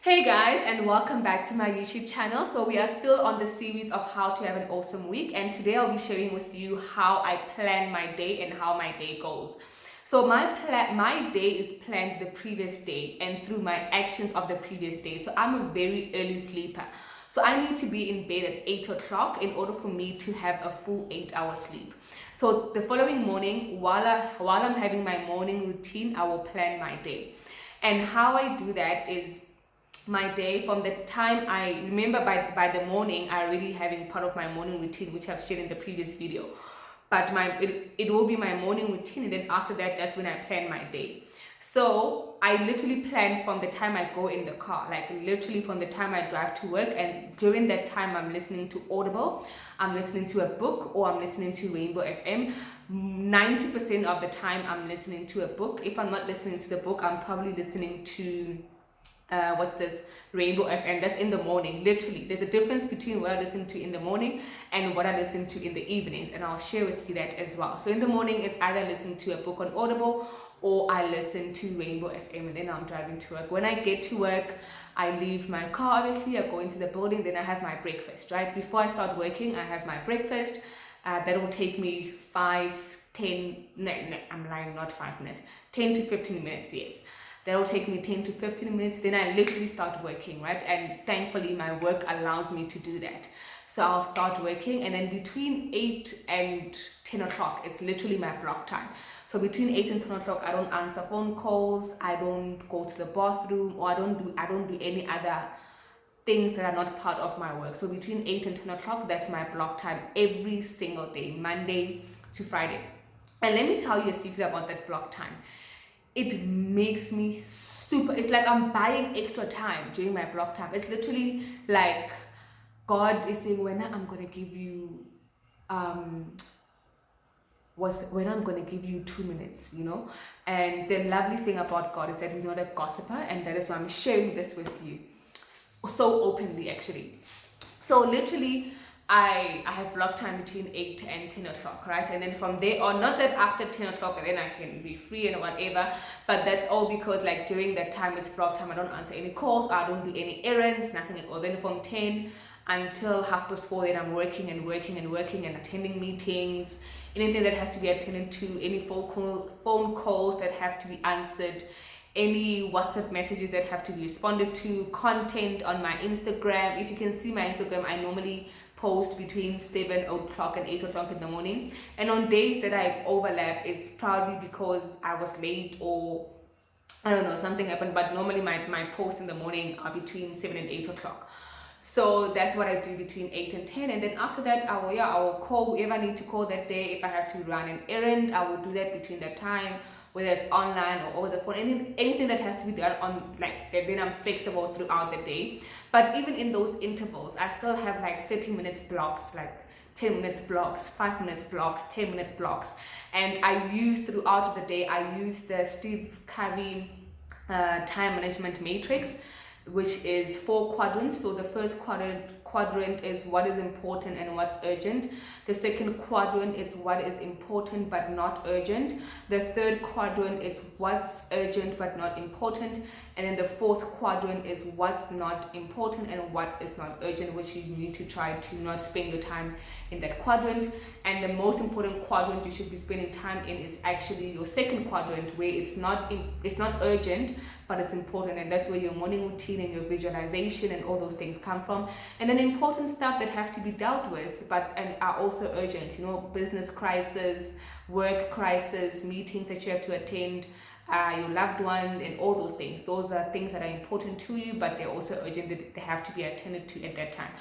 Hey guys, and welcome back to my YouTube channel. So we are still on the series of how to have an awesome week, and today I'll be sharing with you how I plan my day and how my day goes. So my day is planned the previous day and through my actions of the previous day. So I'm a very early sleeper. So I need to be in bed at 8 o'clock in order for me to have a full 8 hour sleep. So the following morning, while I'm having my morning routine, I will plan my day. And how I do that is my day from the time I remember by the morning I already having part of my morning routine, which I've shared in the previous video. But it will be my morning routine, and then after that, that's when I plan my day. So I literally plan from the time I go in the car, like literally from the time I drive to work, and during that time I'm listening to Audible, I'm listening to a book, or I'm listening to Rainbow FM. 90% of the time I'm listening to a book. If I'm not listening to the book, I'm probably listening to what's this, Rainbow FM. That's in the morning. Literally, there's a difference between what I listen to in the morning and what I listen to in the evenings, and I'll share with you that as well. So in the morning, it's either listen to a book on Audible or I listen to Rainbow FM, and then I'm driving to work. When I get to work, I leave my car, obviously, I go into the building, then I have my breakfast, right? Before I start working, I have my breakfast. That will take me 5, 10, no, I'm lying, not 5 minutes, 10 to 15 minutes, yes. That will take me 10 to 15 minutes. Then I literally start working, right? And thankfully, my work allows me to do that. So I'll start working, and then between 8 and 10 o'clock, it's literally my block time. So between 8 and 10 o'clock, I don't answer phone calls, I don't go to the bathroom, or I don't do any other things that are not part of my work. So between 8 and 10 o'clock, that's my block time every single day, Monday to Friday. And let me tell you a secret about that block time. It makes me super, it's like I'm buying extra time during my block time. It's literally like God is saying, when I'm gonna give you when I'm gonna give you 2 minutes, And the lovely thing about God is that He's not a gossiper, and that is why I'm sharing this with you so openly, actually. So literally, I have block time between 8 and 10 o'clock, right? And then from there on, not that after 10 o'clock then I can be free and whatever, but that's all because like during that time it's block time. I don't answer any calls, I don't do any errands, nothing at all. Then from 10 until 4:30, then I'm working and working and working and attending meetings, anything that has to be attended to, any phone calls that have to be answered, any WhatsApp messages that have to be responded to, content on my Instagram. If you can see my Instagram, I normally post between 7 o'clock and 8 o'clock in the morning. And on days that I overlap, it's probably because I was late or I don't know, something happened. But normally my posts in the morning are between 7 and 8 o'clock. So that's what I do between 8 and 10. And then after that, I will call whoever I need to call that day. If I have to run an errand, I will do that between that time, whether it's online or over the phone, anything that has to be done on, like, then I'm flexible throughout the day. But even in those intervals, I still have like 30 minutes blocks, like 10 minutes blocks, 5 minutes blocks, 10-minute blocks. And I use throughout the day, I use the Steve Covey time management matrix, which is 4 quadrants. So the first quadrant is what is important and what's urgent. The second quadrant is what is important but not urgent. The third quadrant is what's urgent but not important. And then the fourth quadrant is what's not important and what is not urgent, which you need to try to not spend your time in that quadrant. And the most important quadrant you should be spending time in is actually your second quadrant, where it's not urgent but it's important, and that's where your morning routine and your visualization and all those things come from. And then important stuff that have to be dealt with and are also urgent, business crisis, work crisis, meetings that you have to attend, your loved one, and all those things. Those are things that are important to you, but they're also urgent, that they have to be attended to at that time.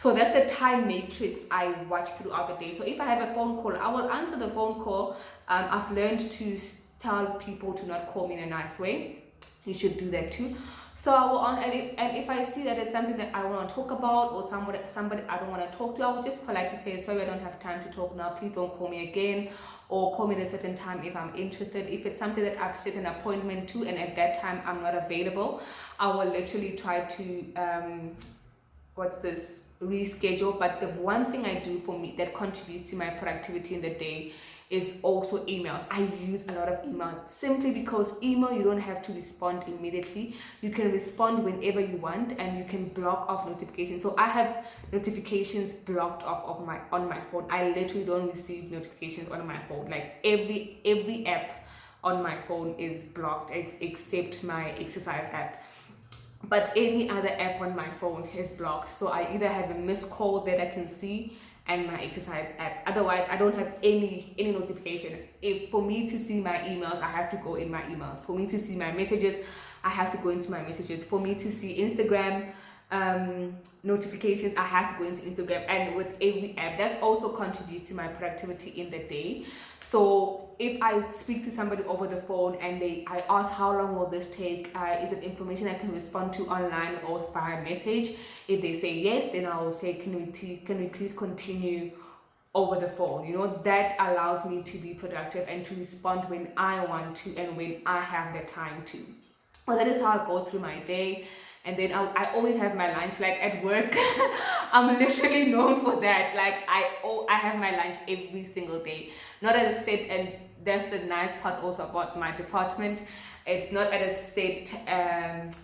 So that's the time matrix I watch throughout the day. So if I have a phone call, I will answer the phone call. I've learned to tell people to not call me in a nice way. You should do that too. So I will and if I see that it's something that I want to talk about, or somebody I don't want to talk to, I will just politely say, sorry, I don't have time to talk now, please don't call me again, or call me at a certain time if I'm interested. If it's something that I've set an appointment to and at that time I'm not available, I will literally try to reschedule. But the one thing I do for me that contributes to my productivity in the day is also emails. I use a lot of email simply because email, you don't have to respond immediately. You can respond whenever you want, and you can block off notifications. So I have notifications blocked off of on my phone. I literally don't receive notifications on my phone. Like every app on my phone is blocked except my exercise app. But any other app on my phone is blocked. So I either have a missed call that I can see and my exercise app. Otherwise, I don't have any notification. If for me to see my emails, I have to go in my emails. For me to see my messages, I have to go into my messages. For me to see Instagram notifications, I have to go into Instagram. And with every app, that's also contributes to my productivity in the day. So if I speak to somebody over the phone and I ask how long will this take, is it information I can respond to online or via message? If they say yes, then I will say, can we please continue over the phone? You know, that allows me to be productive and to respond when I want to and when I have the time to. Well, that is how I go through my day. And then I always have my lunch, like at work. I'm literally known for that. Like I have my lunch every single day, not at a set. And that's the nice part also about my department. It's not at a set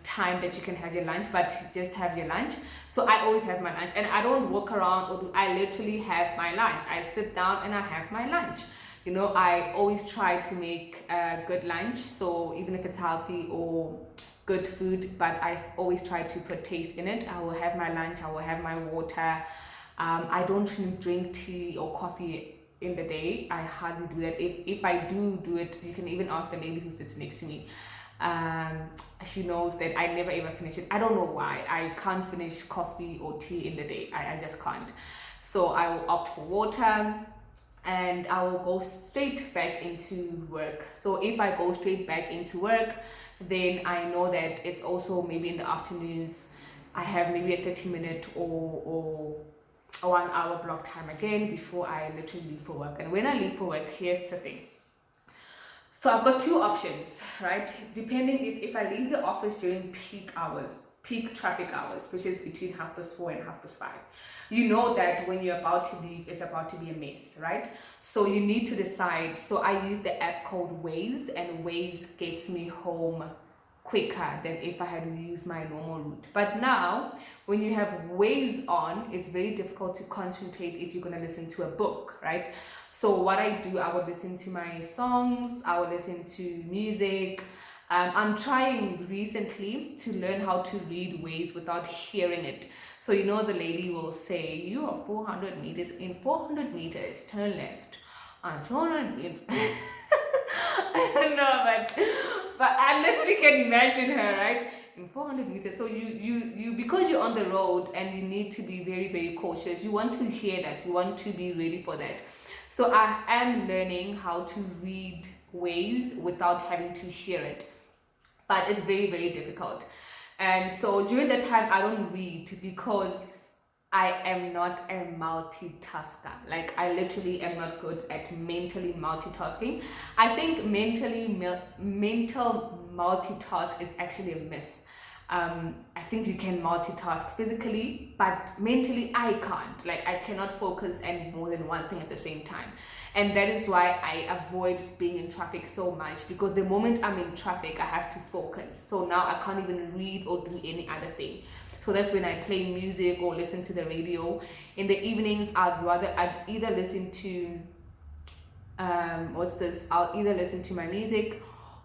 time that you can have your lunch, but just have your lunch. So I always have my lunch, and I don't walk around, I literally have my lunch. I sit down and I have my lunch. You know, I always try to make a good lunch, so even if it's healthy or good food, but I always try to put taste in it. I will have my lunch, I will have my water. I don't drink tea or coffee in the day. I hardly do that. If I do it, you can even ask the lady who sits next to me. She knows that I never ever finish it. I don't know why. I can't finish coffee or tea in the day. I just can't. So I will opt for water, and I will go straight back into work. So if I go straight back into work, then I know that it's also maybe in the afternoons, I have maybe a 30-minute or a 1 hour block time again before I literally leave for work. And when I leave for work, here's the thing. So I've got two options, right? Depending if I leave the office during peak hours, peak traffic hours, which is between 4:30 and 5:30. You know that when you're about to leave, it's about to be a mess, right? So you need to decide. So I use the app called Waze, and Waze gets me home quicker than if I had to use my normal route. But now, when you have Waze on, it's very difficult to concentrate if you're gonna listen to a book, right? So what I do, I would listen to my songs, I would listen to music. I'm trying recently to learn how to read Waze without hearing it. So you know the lady will say, you are 400 meters, in 400 meters, turn left. On 400 meters. I don't know, but I literally can imagine her, right? In 400 meters. So you because you're on the road and you need to be very, very cautious. You want to hear that. You want to be ready for that. So I am learning how to read Waze without having to hear it. But it's very, very difficult. And so during that time, I don't read because I am not a multitasker. Like I literally am not good at mentally multitasking. I think mental multitask is actually a myth. I think you can multitask physically, but mentally I can't. Like I cannot focus and more than one thing at the same time. And that is why I avoid being in traffic so much, because the moment I'm in traffic, I have to focus. So now I can't even read or do any other thing. So that's when I play music or listen to the radio. In the evenings, I'd either listen to, I'll either listen to my music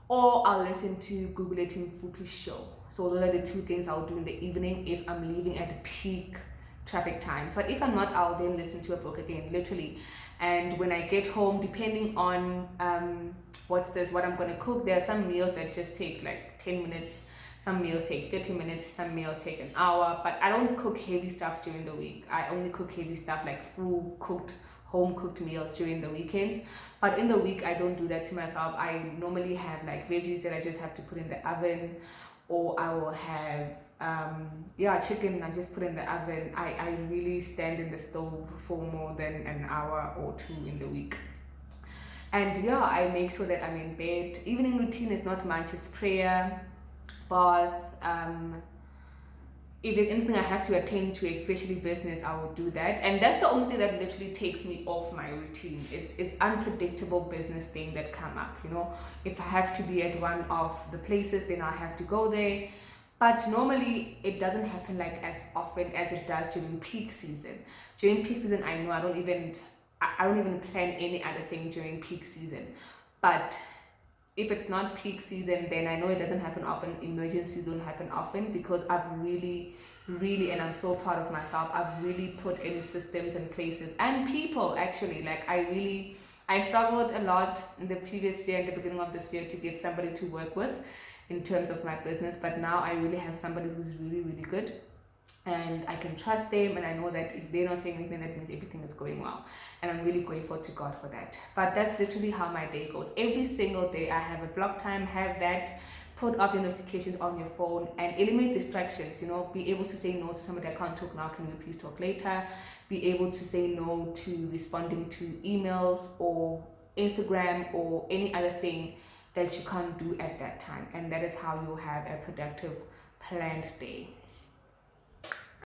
or I'll listen to Google It in Fupi's show. So those are the two things I'll do in the evening if I'm leaving at peak traffic times. But if I'm not, I'll then listen to a book again, literally. And when I get home, depending on what I'm going to cook, there are some meals that just take like 10 minutes. Some meals take 30 minutes, some meals take an hour. But I don't cook heavy stuff during the week. I only cook heavy stuff like full cooked, home cooked meals during the weekends. But in the week, I don't do that to myself. I normally have like veggies that I just have to put in the oven, or I will have chicken I just put in the oven. I really stand in the stove for more than an hour or two in the week. And I make sure that I'm in bed. Evening routine is not much, it's prayer, bath, if there's anything I have to attend to, especially business, I will do that. And that's the only thing that literally takes me off my routine. It's unpredictable business thing that come up, you know. If I have to be at one of the places, then I have to go there. But normally it doesn't happen like as often as it does during peak season. During peak season, I know I don't even plan any other thing during peak season. But if it's not peak season, then I know it doesn't happen often. Emergencies don't happen often because I've really, really, and I'm so proud of myself, I've really put in systems and places and people actually. Like I struggled a lot in the previous year, in the beginning of this year, to get somebody to work with in terms of my business. But now I really have somebody who's really, really good, and I can trust them, and I know that if they're not saying anything, that means everything is going well, and I'm really grateful to God for that. But that's literally how my day goes. Every single day I have a block time, have that, put off your notifications on your phone and eliminate distractions, you know. Be able to say no to somebody, I can't talk now, can we please talk later. Be able to say no to responding to emails or Instagram or any other thing that you can't do at that time, and that is how you have a productive planned day.